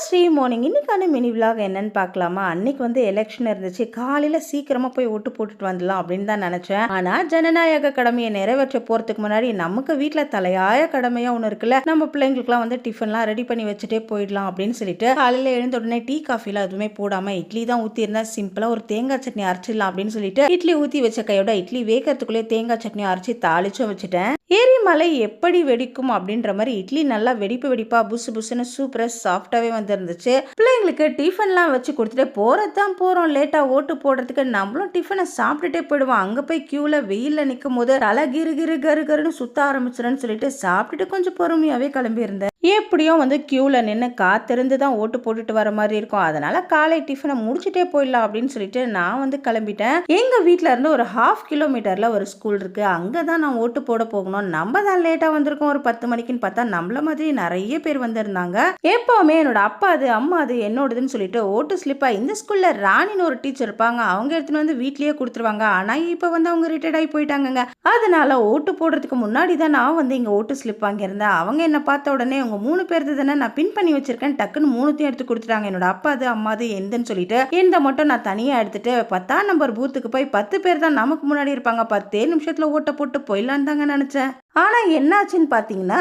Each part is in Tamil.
ஸ்ரீ மார்னிங் இன்னைக்கான மினி விலாக் என்னன்னு பார்க்கலாமா. அன்னைக்கு வந்து எலெக்ஷன் இருந்துச்சு. காலையில சீக்கிரமா போய் ஓட்டு போட்டுட்டு வந்துடலாம் அப்படின்னு தான் நினைச்சேன். ஆனா ஜனநாயக கடமையை நிறைவேற்ற போறதுக்கு முன்னாடி நமக்கு வீட்டுல தலையாய கடமையா ஒண்ணு இருக்குல்ல, நம்ம பிள்ளைங்களுக்குலாம் வந்து டிஃபன்லாம் ரெடி பண்ணி வச்சுட்டே போயிடலாம் அப்படின்னு சொல்லிட்டு காலையில எழுந்த உடனே டீ காஃபிலாம் எதுவுமே போடாம இட்லி தான் ஊத்தி இருந்தா சிம்பிளா ஒரு தேங்காய் சட்னி அரைச்சிடலாம் அப்படின்னு சொல்லிட்டு இட்லி ஊத்தி வச்ச கையோட இட்லி வேக்கிறதுக்குள்ளே தேங்காய் சட்னி அரைச்சி தாளிச்சும் வச்சுட்டேன். எரிமலை எப்படி வெடிக்கும் அப்படின்ற மாதிரி இட்லி நல்லா வெடிப்பா புசு புசுன்னு சூப்பரா சாஃப்டாவே வந்துருந்துச்சு. பிள்ளைங்களுக்கு டிஃபன்லாம் வச்சு கொடுத்துட்டு போறதுதான் போறோம், லேட்டா ஓட்டு போடுறதுக்கு நம்மளும் டிஃபனை சாப்பிட்டுட்டே போயிடுவோம். அங்க போய் கியூல வெயில்ல நிற்கும் போது தலை கிரு கிரு கரு கருன்னு சுத்த ஆரம்பிச்சிருன்னு சொல்லிட்டு சாப்பிட்டுட்டு கொஞ்சம் பொறுமையாவே கிளம்பி இருந்தேன். எப்படியும் வந்து கியூல நின்று காத்திருந்து தான் ஓட்டு போட்டுட்டு வர மாதிரி இருக்கும். அதனால காலை டிஃபனை முடிச்சுட்டே போயிடலாம் அப்படின்னு சொல்லிட்டு நான் வந்து கிளம்பிட்டேன். எங்க வீட்டுல இருந்து ஒரு 1/2 கிலோமீட்டர்ல ஒரு ஸ்கூல் இருக்கு. அங்கதான் நான் ஓட்டு போட போகணும். நம்ம தான் லேட்டா வந்திருக்கோம். ஒரு 10 மணிக்குன்னு பார்த்தா நம்மள மாதிரி நிறைய பேர் வந்திருந்தாங்க. எப்பவுமே என்னோட அப்பா அது அம்மா அது என்னோடதுன்னு சொல்லிட்டு ஓட்டு ஸ்லிப்பா இந்த ஸ்கூல்ல ராணின்னு ஒரு டீச்சர் இருப்பாங்க, அவங்க எடுத்துன்னு வந்து வீட்லயே கொடுத்துருவாங்க. ஆனா இப்ப வந்து அவங்க ரிட்டையர்ட் ஆகி போயிட்டாங்க. அதனால ஓட்டு போடுறதுக்கு முன்னாடி தான் நான் வந்து இங்க ஓட்டு ஸ்லிப் வாங்கியிருந்தேன். அவங்க என்ன பார்த்த உடனே உங்க 3 பேர் தானே நான் பின் பண்ணி வச்சிருக்கேன், டக்குன்னு 3த்தையும் எடுத்து கொடுத்துட்டாங்க. என்னோட அப்பா அது அம்மா அது எந்தன்னு சொல்லிட்டு எந்த மட்டும் நான் தனியா எடுத்துட்டு 10ஆம் நம்பர் பூத்துக்கு போய் 10 பேர் தான் நமக்கு முன்னாடி இருப்பாங்க, 10 நிமிஷத்துல ஓட்ட போட்டு போயிடலான்னு தாங்க நினைச்சேன். ஆனா என்னாச்சுன்னு பாத்தீங்கன்னா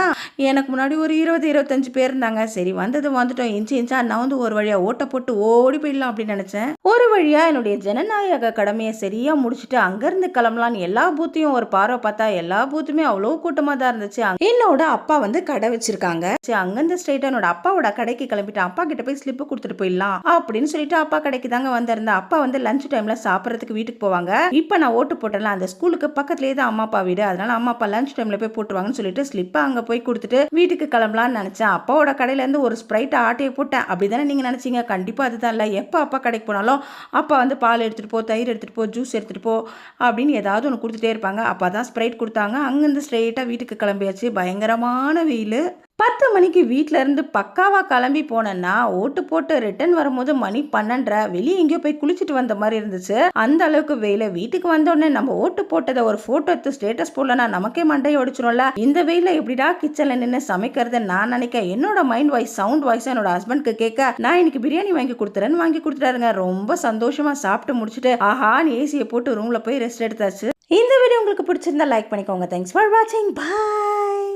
எனக்கு முன்னாடி ஒரு 20-25 பேர் இருந்தாங்க. சரி வந்துட்டோம், இன்ச்சா நான் வந்து ஒரு வழியா ஓட்ட போட்டு ஓடி போயிடலாம் அப்படின்னு நினைச்சேன். ஒரு வழியா என்னுடைய ஜனநாயக கடமையை சரியா முடிச்சுட்டு அங்கிருந்து கிளம்பலான்னு எல்லா பூத்தையும் ஒரு பார்வை பார்த்தா எல்லா பூத்துமே அவ்வளோ கூட்டமா தான் இருந்துச்சு. என்னோட அப்பா வந்து கடை வச்சிருக்காங்க. அங்கிருந்து ஸ்ட்ரெயிட்டா என்னோட அப்பாவோட கடைக்கு கிளம்பிட்டேன். அப்பா கிட்ட போய் ஸ்லிப்பு கொடுத்துட்டு போயிடலாம் அப்படின்னு சொல்லிட்டு அப்பா கடைக்கு தாங்க வந்திருந்தேன். அப்பா வந்து லஞ்ச் டைம்ல சாப்பிடறதுக்கு வீட்டுக்கு போவாங்க. இப்ப நான் ஓட்டு போட்டேன்ல அந்த ஸ்கூலுக்கு பக்கத்துலயே தான் அம்மா அப்பா வீடு. அதனால அம்மா அப்பா லஞ்ச் டைம்ல போட்டுருவாங்கன்னு சொல்லிட்டு ஸ்லிப்பா அங்க போய் கொடுத்துட்டு வீட்டுக்கு கிளம்பலாம்னு நினைச்சேன். அப்பாவோட கடையில இருந்து ஒரு ஸ்ப்ரைட் ஆட்டையை போட்டேன். அப்படிதானே நீங்க நினைச்சீங்க? கண்டிப்பா அதுதான் இல்ல. எப்ப அப்பா கடைக்கு போனாலும் அப்பா வந்து பால் எடுத்துட்டு போ, தயிர் எடுத்துட்டு போ, ஜூஸ் எடுத்துட்டு போ அப்படின்னு ஏதாவது ஒன்று கொடுத்துட்டே இருப்பாங்க. அப்பதான் ஸ்ப்ரைட் கொடுத்தாங்க. அங்கிருந்து ஸ்ட்ரெயிட்டா வீட்டுக்கு கிளம்பியாச்சு. பயங்கரமான வெயில். 10 மணிக்கு வீட்டில இருந்து பக்காவா கிளம்பி போனேன்னா ஓட்டு போட்டு ரிட்டர்ன் வரும்போது மணி 12:30. வெளியே எங்கேயோ போய் குளிச்சுட்டு வந்த மாதிரி இருந்துச்சு. அந்த அளவுக்கு வெயில. வீட்டுக்கு வந்த உடனே நம்ம ஓட்டு போட்டதை ஒரு போட்டோ எடுத்து ஸ்டேட்டஸ் போடலன்னா நமக்கே மண்டையை ஒடிச்சிடும்ல. இந்த வெயில எப்படிடா கிச்சன்ல நின்று சமைக்கிறது நான் நினைக்க என்னோட மைண்ட் வாய்ஸ் சவுண்ட் வாய்ஸ் என்னோட ஹஸ்பண்ட்க்கு கேட்க நான் இன்னைக்கு பிரியாணி வாங்கி கொடுத்துட்டாருங்க. ரொம்ப சந்தோஷமா சாப்பிட்டு முடிச்சுட்டு ஆஹா ஏசியை போட்டு ரூம்ல போய் ரெஸ்ட் எடுத்தாச்சு. இந்த வீடியோ உங்களுக்கு பிடிச்சிருந்தா லைக் பண்ணிக்கோங்க. தேங்க்ஸ் ஃபார் வாட்சிங். பாய்.